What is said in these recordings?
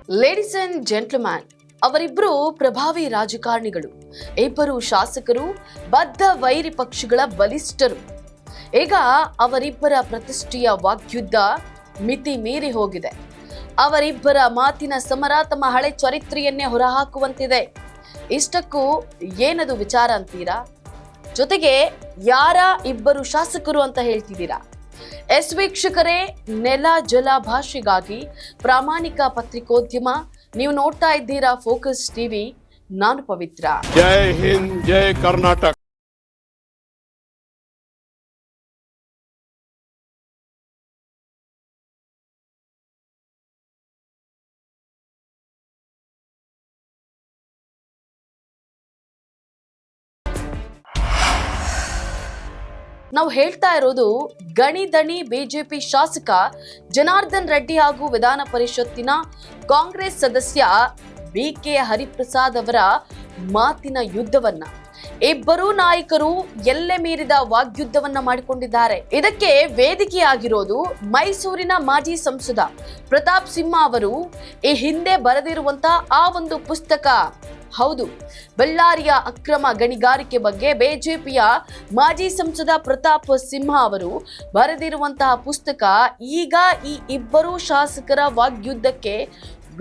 Ladies and gentleman, ಅವರಿಬ್ಬರು ಪ್ರಭಾವಿ ರಾಜಕಾರಣಿಗಳು, ಇಬ್ಬರು ಶಾಸಕರು, ಬದ್ಧ ವೈರಿ ಪಕ್ಷಗಳ ಬಲಿಷ್ಠರು. ಈಗ ಅವರಿಬ್ಬರ ಪ್ರತಿಷ್ಠೆಯ ವಾಗ್ಯುದ್ಧ ಮಿತಿ ಮೀರಿ ಹೋಗಿದೆ. ಅವರಿಬ್ಬರ ಮಾತಿನ ಸಮರ ತಮ್ಮ ಹಳೆ ಚರಿತ್ರೆಯನ್ನೇ ಹೊರಹಾಕುವಂತಿದೆ. ಇಷ್ಟಕ್ಕೂ ಏನದು ವಿಚಾರ ಅಂತೀರಾ? ಜೊತೆಗೆ ಯಾರ ಇಬ್ಬರು ಶಾಸಕರು ಅಂತ ಹೇಳ್ತಿದ್ದೀರಾ? ವೀಕ್ಷಕರೇ, ನೆಲ ಜಲ ಭಾಷೆಗಾಗಿ ಪ್ರಾಮಾಣಿಕ ಪತ್ರಿಕೋದ್ಯಮ. ನೀವು ನೋಡ್ತಾ ಇದ್ದೀರಾ ಫೋಕಸ್ ಟಿವಿ. ನಾನು ಪವಿತ್ರ. ಜೈ ಹಿಂದ್, ಜೈ ಕರ್ನಾಟಕ. ನಾವು ಹೇಳ್ತಾ ಇರೋದು ಗಣಿದಣಿ ಬಿಜೆಪಿ ಶಾಸಕ ಜನಾರ್ದನ್ ರೆಡ್ಡಿ ಹಾಗೂ ವಿಧಾನ ಪರಿಷತ್ತಿನ ಕಾಂಗ್ರೆಸ್ ಸದಸ್ಯ ಬಿಕೆ ಹರಿಪ್ರಸಾದ್ ಅವರ ಮಾತಿನ ಯುದ್ಧವನ್ನ. ಇಬ್ಬರೂ ನಾಯಕರು ಎಲ್ಲೆ ಮೀರಿದ ವಾಗ್ಯುದ್ಧವನ್ನ ಮಾಡಿಕೊಂಡಿದ್ದಾರೆ. ಇದಕ್ಕೆ ವೇದಿಕೆಯಾಗಿರೋದು ಮೈಸೂರಿನ ಮಾಜಿ ಸಂಸದ ಪ್ರತಾಪ್ ಸಿಂಹ ಅವರು ಈ ಹಿಂದೆ ಬರೆದಿರುವಂತಹ ಆ ಒಂದು ಪುಸ್ತಕ. ಹೌದು, ಬಳ್ಳಾರಿಯ ಅಕ್ರಮ ಗಣಿಗಾರಿಕೆ ಬಗ್ಗೆ ಬಿಜೆಪಿಯ ಮಾಜಿ ಸಂಸದ ಪ್ರತಾಪ್ ಸಿಂಹ ಅವರು ಬರೆದಿರುವಂತಹ ಪುಸ್ತಕ ಈಗ ಈ ಇಬ್ಬರು ಶಾಸಕರ ವಾಗ್ಯುದ್ಧಕ್ಕೆ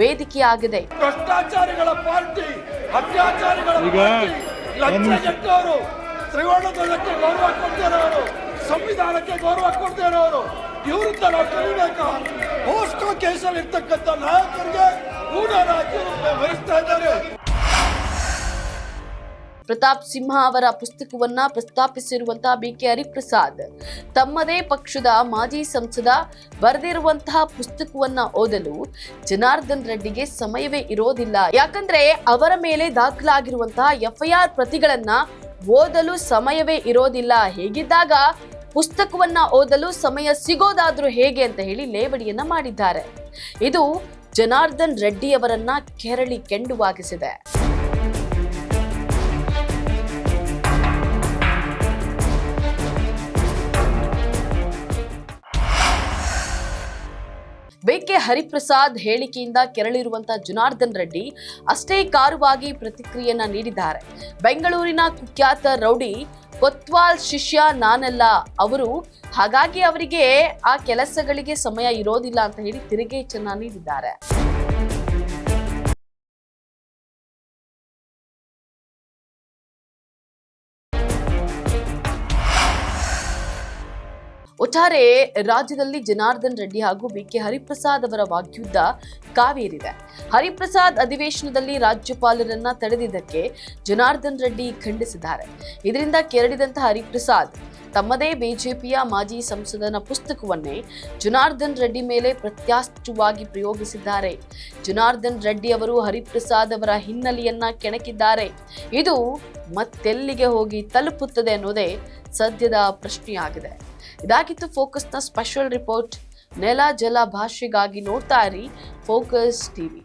ವೇದಿಕೆಯಾಗಿದೆ. ಭ್ರಷ್ಟಾಚಾರಿಗಳ ಪಾರ್ಟಿ, ಅತ್ಯಾಚಾರಿಗಳ ಪಾರ್ಟಿ, ಲಂಚಗೆಟ್ಟವರು, ತ್ರಿವರ್ಣಧ್ವಜಕ್ಕೆ ಗೌರವ ಕೊಡ್ತಾ ಇರೋರು, ಸಂವಿಧಾನಕ್ಕೆ ಗೌರವ ಕೊಡ್ತಾ ಇರೋರು, ಇವ್ರಿಂದ ನಾವು ಕಲಿಬೇಕಾ? ಪೋಸ್ಕೋ ಕೇಸಲ್ಲಿ ಇರ್ತಕ್ಕಂಥ ನಾಯಕರಿಗೆ ಗೂಢರಾಜ್ಯ ವಹಿಸ್ತಾ ಇದ್ದಾರೆ. ಪ್ರತಾಪ್ ಸಿಂಹ ಅವರ ಪುಸ್ತಕವನ್ನ ಪ್ರಸ್ತಾಪಿಸಿರುವಂತಹ ಬಿಕೆ ಹರಿಪ್ರಸಾದ್ ತಮ್ಮದೇ ಪಕ್ಷದ ಮಾಜಿ ಸಂಸದ ಬರೆದಿರುವಂತಹ ಪುಸ್ತಕವನ್ನ ಓದಲು ಜನಾರ್ದನ್ ರೆಡ್ಡಿಗೆ ಸಮಯವೇ ಇರೋದಿಲ್ಲ. ಯಾಕಂದ್ರೆ ಅವರ ಮೇಲೆ ದಾಖಲಾಗಿರುವಂತಹ ಎಫ್ಐಆರ್ ಪ್ರತಿಗಳನ್ನ ಓದಲು ಸಮಯವೇ ಇರೋದಿಲ್ಲ. ಹೇಗಿದ್ದಾಗ ಪುಸ್ತಕವನ್ನ ಓದಲು ಸಮಯ ಸಿಗೋದಾದ್ರೂ ಹೇಗೆ ಅಂತ ಹೇಳಿ ಲೇವಡಿಯನ್ನ ಮಾಡಿದ್ದಾರೆ. ಇದು ಜನಾರ್ದನ್ ರೆಡ್ಡಿ ಅವರನ್ನ ಕೆರಳಿ ಕೆಂಡುವಾಗಿಸಿದೆ. ಬಿಕೆ ಹರಿಪ್ರಸಾದ್ ಹೇಳಿಕೆಯಿಂದ ಕೆರಳಿರುವಂತಹ ಜನಾರ್ದನ್ ರೆಡ್ಡಿ ಅಷ್ಟೇ ಕಾರುವಾಗಿ ಪ್ರತಿಕ್ರಿಯೆಯನ್ನ ನೀಡಿದ್ದಾರೆ. ಬೆಂಗಳೂರಿನ ಕುಖ್ಯಾತ ರೌಡಿ ಕೊತ್ವಾಲ್ ಶಿಷ್ಯ ನಾನಲ್ಲ ಅವರು, ಹಾಗಾಗಿ ಅವರಿಗೆ ಆ ಕೆಲಸಗಳಿಗೆ ಸಮಯ ಇರೋದಿಲ್ಲ ಅಂತ ಹೇಳಿ ತಿರುಗೇಟನ್ನ ನೀಡಿದ್ದಾರೆ. ಒಟ್ಟಾರೆ ರಾಜ್ಯದಲ್ಲಿ ಜನಾರ್ದನ್ ರೆಡ್ಡಿ ಹಾಗೂ ಬಿಕೆ ಹರಿಪ್ರಸಾದ್ ಅವರ ವಾಗ್ಯುದ್ಧ ಕಾವೇರಿದೆ. ಹರಿಪ್ರಸಾದ್ ಅಧಿವೇಶನದಲ್ಲಿ ರಾಜ್ಯಪಾಲರನ್ನ ತಡೆದಿದ್ದಕ್ಕೆ ಜನಾರ್ದನ್ ರೆಡ್ಡಿ ಖಂಡಿಸಿದ್ದಾರೆ. ಇದರಿಂದ ಕೆರಳಿದಂತಹ ಹರಿಪ್ರಸಾದ್ ತಮ್ಮದೇ ಬಿಜೆಪಿಯ ಮಾಜಿ ಸಂಸದನ ಪುಸ್ತಕವನ್ನೇ ಜನಾರ್ದನ್ ರೆಡ್ಡಿ ಮೇಲೆ ಪ್ರತ್ಯಾಸ್ತ್ರವಾಗಿ ಪ್ರಯೋಗಿಸಿದ್ದಾರೆ. ಜನಾರ್ದನ್ ರೆಡ್ಡಿ ಅವರು ಹರಿಪ್ರಸಾದ್ ಅವರ ಹಿನ್ನೆಲೆಯನ್ನ ಕೆಣಕಿದ್ದಾರೆ. ಇದು ಮತ್ತೆಲ್ಲಿಗೆ ಹೋಗಿ ತಲುಪುತ್ತದೆ ಅನ್ನೋದೇ ಸದ್ಯದ ಪ್ರಶ್ನೆಯಾಗಿದೆ. ಇದಾಗಿತ್ತು ಫೋಕಸ್ನ ಸ್ಪೆಷಲ್ ರಿಪೋರ್ಟ್. ನೆಲ ಜಲ ಭಾಷೆಗಾಗಿ ನೋಡ್ತಾ ಇರಿ ಫೋಕಸ್ ಟಿವಿ.